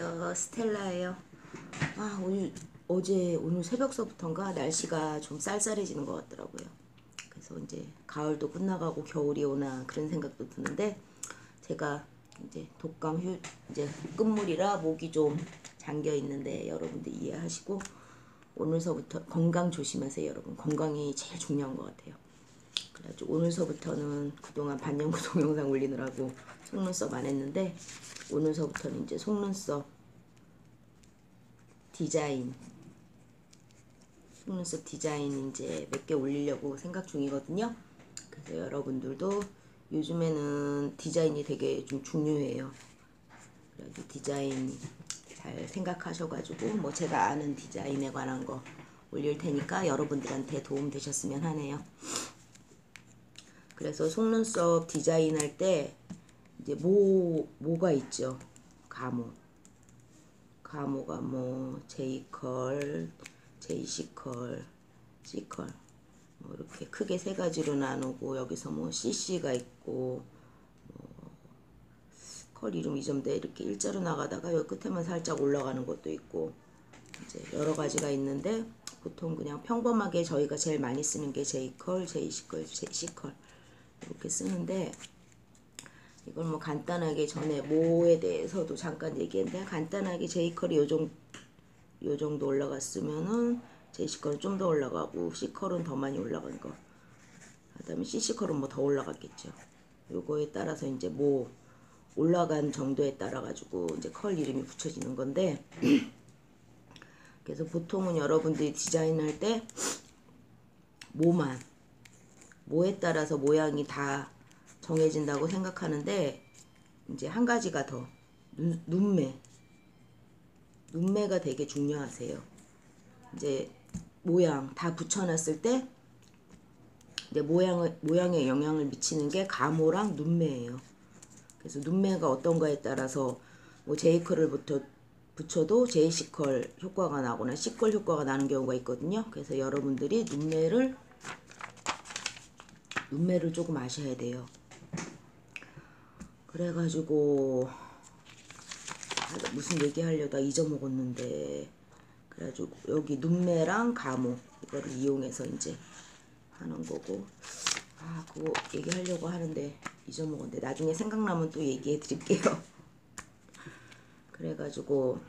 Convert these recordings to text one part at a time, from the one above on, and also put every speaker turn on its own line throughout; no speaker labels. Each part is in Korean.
안녕하세요. 스텔라예요. 오늘 새벽서부터인가 날씨가 좀 쌀쌀해지는 것 같더라고요. 그래서 이제 가을도 끝나가고 겨울이 오나 그런 생각도 드는데, 제가 이제 이제 끝물이라 목이 좀 잠겨 있는데 여러분들 이해하시고, 오늘서부터 건강 조심하세요. 여러분, 건강이 제일 중요한 것 같아요. 그래가지고 오늘서부터는 그동안 반영구 동영상 올리느라고 속눈썹 안 했는데, 오늘서부터는 이제 속눈썹 디자인 이제 몇 개 올리려고 생각 중이거든요. 그래서 여러분들도 요즘에는 디자인이 되게 좀 중요해요. 그래도 디자인 잘 생각하셔가지고 뭐 제가 아는 디자인에 관한 거 올릴 테니까 여러분들한테 도움 되셨으면 하네요. 그래서 속눈썹 디자인 할 때 이제 모가 있죠. 가모가 뭐 J컬, JC컬, C컬 뭐 이렇게 크게 세 가지로 나누고, 여기서 뭐 CC가 있고, 뭐 컬 이름 이점대 이렇게 일자로 나가다가 여기 끝에만 살짝 올라가는 것도 있고, 이제 여러 가지가 있는데, 보통 그냥 평범하게 저희가 제일 많이 쓰는 게 J컬, JC컬, C컬 이렇게 쓰는데, 이걸 뭐 간단하게 전에 모에 대해서도 잠깐 얘기했는데, 간단하게 J컬이 요 정도 올라갔으면은 JC컬은 좀 더 올라가고, C컬은 더 많이 올라간 거, 그다음에 CC컬은 뭐 더 올라갔겠죠. 요거에 따라서 이제 뭐 올라간 정도에 따라 가지고 이제 컬 이름이 붙여지는 건데, 그래서 보통은 여러분들이 디자인할 때 모에 따라서 모양이 다 정해진다고 생각하는데, 이제 한 가지가 더, 눈매가 되게 중요하세요. 이제 모양 다 붙여놨을 때 이제 모양에 영향을 미치는 게 가모랑 눈매예요. 그래서 눈매가 어떤가에 따라서 뭐 J컬을 붙여도 JC컬 효과가 나거나 C컬 효과가 나는 경우가 있거든요. 그래서 여러분들이 눈매를 조금 아셔야 돼요. 그래가지고 무슨 얘기하려다 잊어먹었는데, 그래가지고 여기 눈매랑 가모 이거를 이용해서 이제 하는 거고, 그거 얘기하려고 하는데 잊어먹었는데 나중에 생각나면 또 얘기해 드릴게요. 그래가지고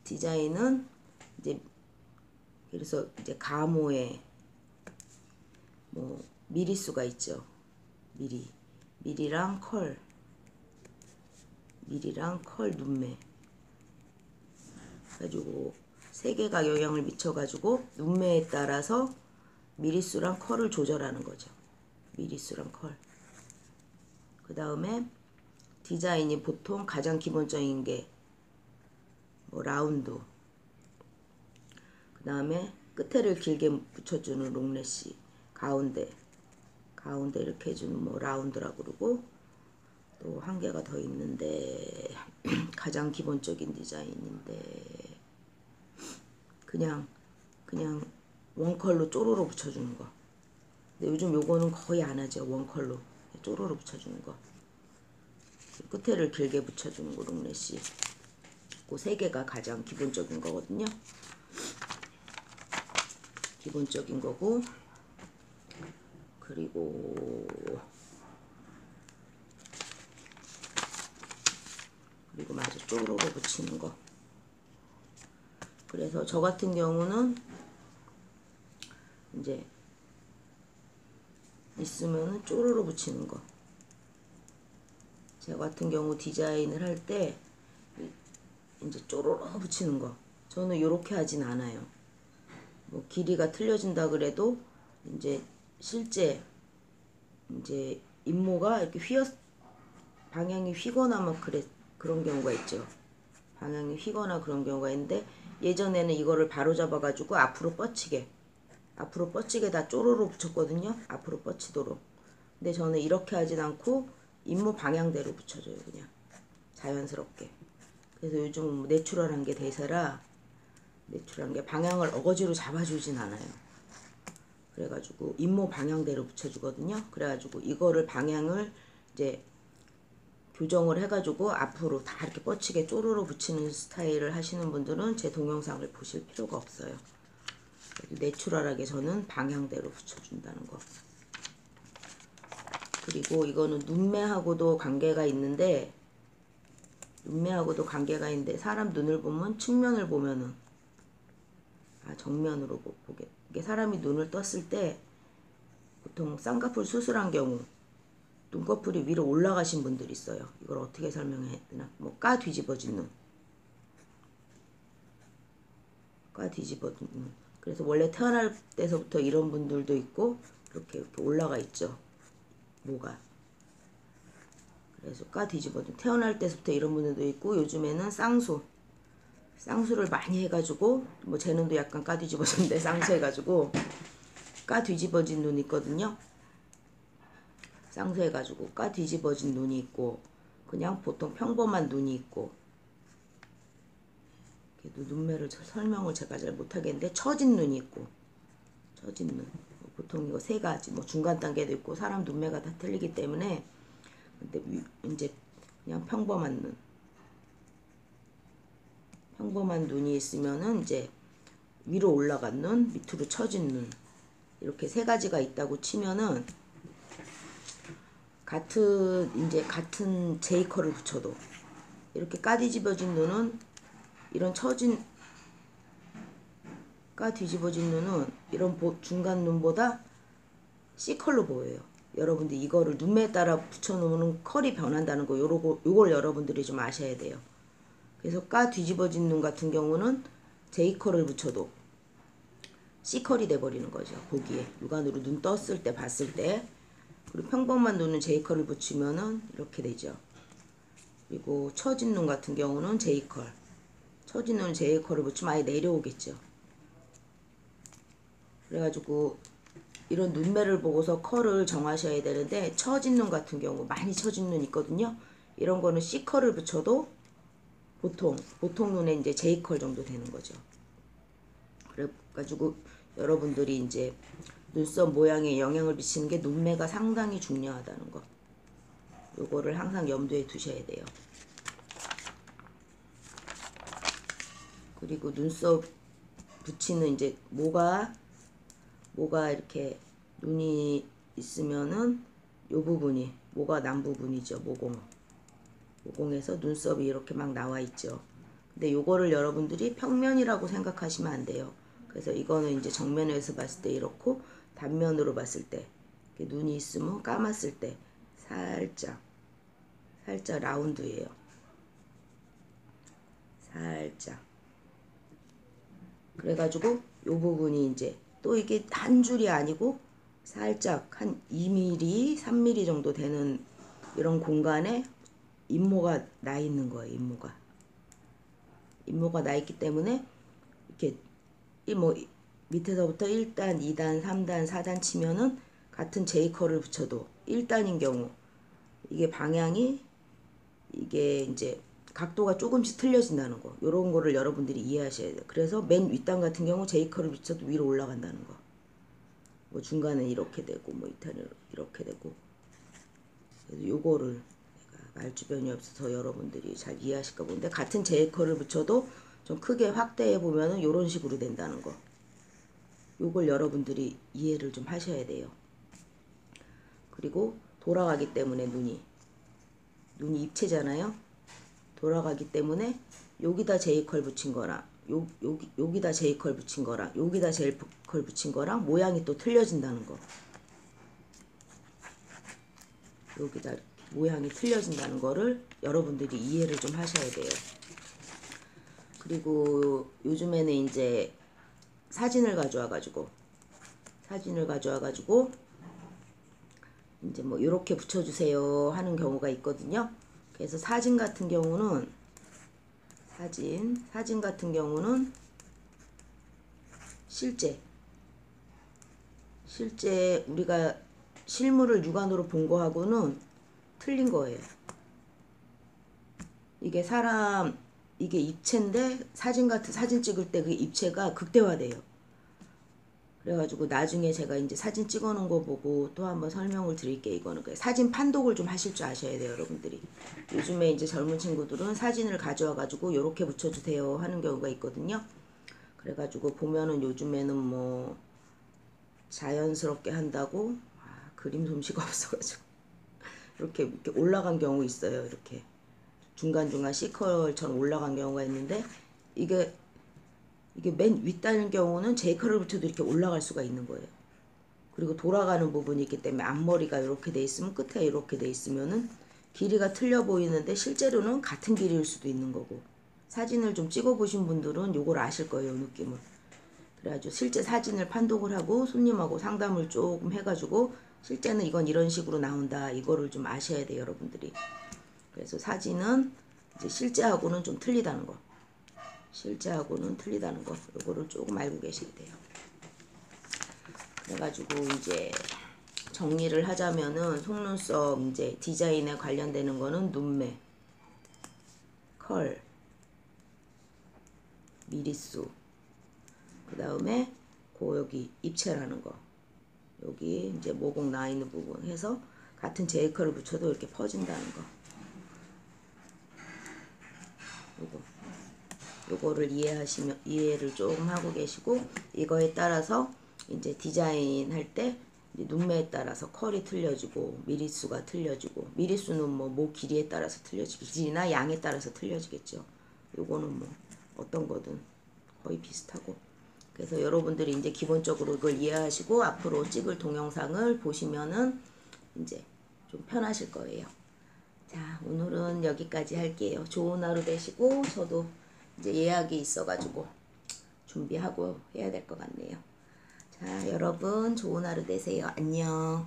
디자인은 이제, 그래서 이제 가모에 뭐 미리수가 있죠. 미리랑 컬 눈매 가지고 세 개가 영향을 미쳐가지고 눈매에 따라서 미리수랑 컬을 조절하는 거죠. 미리수랑 컬. 그 다음에 디자인이 보통 가장 기본적인 게 뭐 라운드, 그 다음에 끝에를 길게 붙여주는 롱래쉬, 가운데 이렇게 해주는 뭐 라운드라고 그러고, 또 한 개가 더 있는데 가장 기본적인 디자인인데, 그냥 원컬로 쪼로로 붙여주는 거. 근데 요즘 요거는 거의 안 하죠. 원컬로 쪼로로 붙여주는 거. 끝에를 길게 붙여주는 거 롱래쉬. 그 세 개가 가장 기본적인 거거든요. 기본적인 거고, 그리고 마저 쪼로로 붙이는 거. 그래서 저 같은 경우는 이제 있으면은 쪼로로 붙이는 거. 저 같은 경우 디자인을 할 때 이제 쪼로로 붙이는 거. 저는 요렇게 하진 않아요. 뭐 길이가 틀려진다 그래도 이제 실제 이제 인모가 이렇게 방향이 휘거나 막 그런 경우가 있죠. 방향이 휘거나 그런 경우가 있는데, 예전에는 이거를 바로 잡아가지고 앞으로 뻗치게 다 쪼로로 붙였거든요. 앞으로 뻗치도록. 근데 저는 이렇게 하진 않고 인모 방향대로 붙여줘요. 그냥 자연스럽게. 그래서 요즘 내추럴한 게 대세라, 내추럴한 게 방향을 어거지로 잡아주진 않아요. 그래가지고 인모 방향대로 붙여주거든요. 그래가지고 이거를 방향을 이제 교정을 해가지고 앞으로 다 이렇게 뻗치게 쪼르르 붙이는 스타일을 하시는 분들은 제 동영상을 보실 필요가 없어요. 내추럴하게 저는 방향대로 붙여준다는 거. 그리고 이거는 눈매하고도 관계가 있는데, 사람 눈을 보면 측면을 보면은, 정면으로 보게. 이게 사람이 눈을 떴을 때 보통 쌍꺼풀 수술한 경우 눈꺼풀이 위로 올라가신 분들이 있어요. 이걸 어떻게 설명해야 되나? 뭐 까 뒤집어진 눈. 그래서 원래 태어날 때서부터 이런 분들도 있고 이렇게 올라가 있죠. 뭐가. 그래서 까 뒤집어진 태어날 때부터 이런 분들도 있고, 요즘에는 쌍수를 많이 해가지고, 뭐 제 눈도 약간 까 뒤집어졌는데 쌍수 해가지고 까 뒤집어진 눈이 있거든요. 쌍수해가지고 까 뒤집어진 눈이 있고, 그냥 보통 평범한 눈이 있고, 눈매를 설명을 제가 잘 못하겠는데, 처진 눈이 있고, 처진 눈. 보통 이거 세 가지, 뭐 중간 단계도 있고, 사람 눈매가 다 틀리기 때문에, 근데 이제 그냥 평범한 눈이 있으면은 이제 위로 올라간 눈, 밑으로 처진 눈, 이렇게 세 가지가 있다고 치면은, 같은 제이컬을 붙여도 이렇게 까 뒤집어진 눈은, 이런 처진 까 뒤집어진 눈은 이런 중간 눈보다 C컬로 보여요. 여러분들 이거를 눈매에 따라 붙여놓으면 컬이 변한다는 거, 요걸 여러분들이 좀 아셔야 돼요. 그래서 까 뒤집어진 눈 같은 경우는 J컬을 붙여도 C컬이 돼버리는 거죠. 보기에 육안으로 눈 떴을 때 봤을 때. 그리고 평범한 눈은 J컬을 붙이면은 이렇게 되죠. 그리고 처진 눈 같은 경우는 J컬. 처진 눈은 J컬을 붙이면 아예 내려오겠죠. 그래가지고 이런 눈매를 보고서 컬을 정하셔야 되는데, 처진 눈 같은 경우, 많이 처진 눈 있거든요. 이런 거는 C컬을 붙여도 보통 눈에 이제 J컬 정도 되는 거죠. 그래가지고 여러분들이 이제 눈썹 모양에 영향을 미치는 게 눈매가 상당히 중요하다는 거. 요거를 항상 염두에 두셔야 돼요. 그리고 눈썹 붙이는 이제 모가 이렇게 눈이 있으면은 요 부분이 모가 난 부분이죠. 모공에서 눈썹이 이렇게 막 나와 있죠. 근데 요거를 여러분들이 평면이라고 생각하시면 안 돼요. 그래서 이거는 이제 정면에서 봤을 때 이렇고, 단면으로 봤을 때 눈이 있으면 감았을 때 살짝 라운드예요. 살짝. 그래가지고 요 부분이 이제 또 이게 한 줄이 아니고 살짝 한 2mm, 3mm 정도 되는 이런 공간에 인모가 나 있는 거예요. 인모가 나 있기 때문에 이렇게 뭐 밑에서부터 1단, 2단, 3단, 4단 치면은 같은 J컬을 붙여도 1단인 경우 이게 방향이, 이게 이제 각도가 조금씩 틀려진다는 거. 요런 거를 여러분들이 이해하셔야 돼요. 그래서 맨 윗단 같은 경우 J컬을 붙여도 위로 올라간다는 거. 뭐 중간은 이렇게 되고, 뭐 밑에는 이렇게 되고. 그래서 요거를 내가 말주변이 없어서 여러분들이 잘 이해하실까 보는데, 같은 J컬을 붙여도 좀 크게 확대해 보면은 요런 식으로 된다는 거. 요걸 여러분들이 이해를 좀 하셔야 돼요. 그리고 돌아가기 때문에 눈이 입체잖아요. 돌아가기 때문에 여기다 J컬 붙인 거랑 여기다 J컬 붙인 거랑 여기다 J컬 붙인 거랑 모양이 또 틀려진다는 거. 여기다 모양이 틀려진다는 거를 여러분들이 이해를 좀 하셔야 돼요. 그리고 요즘에는 이제 사진을 가져와 가지고 이제 뭐 이렇게 붙여주세요 하는 경우가 있거든요. 그래서 사진 같은 경우는 실제 우리가 실물을 육안으로 본 거하고는 틀린 거예요. 이게 이게 입체인데 사진 찍을 때 그 입체가 극대화돼요. 그래가지고 나중에 제가 이제 사진 찍어 놓은 거 보고 또 한번 설명을 드릴게요. 이거는 사진 판독을 좀 하실 줄 아셔야 돼요, 여러분들이. 요즘에 이제 젊은 친구들은 사진을 가져와가지고 요렇게 붙여주세요 하는 경우가 있거든요. 그래가지고 보면은 요즘에는 뭐 자연스럽게 한다고 그림 솜씨가 없어가지고 이렇게 올라간 경우 있어요. 이렇게 중간중간 C컬처럼 올라간 경우가 있는데 이게 맨 윗단일 경우는 J컬을 붙여도 이렇게 올라갈 수가 있는 거예요. 그리고 돌아가는 부분이 있기 때문에 앞머리가 이렇게 돼 있으면 끝에 이렇게 돼 있으면은 길이가 틀려 보이는데 실제로는 같은 길이일 수도 있는 거고, 사진을 좀 찍어 보신 분들은 요걸 아실 거예요, 느낌을. 그래가지고 실제 사진을 판독을 하고 손님하고 상담을 조금 해가지고 실제는 이건 이런 식으로 나온다, 이거를 좀 아셔야 돼요, 여러분들이. 그래서 사진은 이제 실제하고는 좀 틀리다는 거, 실제하고는 틀리다는 거, 요거를 조금 알고 계셔야 돼요. 그래가지고 이제 정리를 하자면은 속눈썹 이제 디자인에 관련되는 거는 눈매, 컬, 미리수, 그 다음에 여기 입체라는 거, 여기 이제 모공 나 있는 부분 해서 같은 J컬을 붙여도 이렇게 퍼진다는 거, 요거를 이해를 조금 하고 계시고, 이거에 따라서 이제 디자인 할 때 눈매에 따라서 컬이 틀려지고 미리수가 틀려지고, 미리수는 뭐 목 길이에 따라서 틀려지고 길이나 양에 따라서 틀려지겠죠. 요거는 뭐 어떤 거든 거의 비슷하고, 그래서 여러분들이 이제 기본적으로 이걸 이해하시고 앞으로 찍을 동영상을 보시면은 이제 좀 편하실 거예요. 자, 오늘은 여기까지 할게요. 좋은 하루 되시고, 저도 이제 예약이 있어가지고 준비하고 해야 될 것 같네요. 자, 여러분 좋은 하루 되세요. 안녕.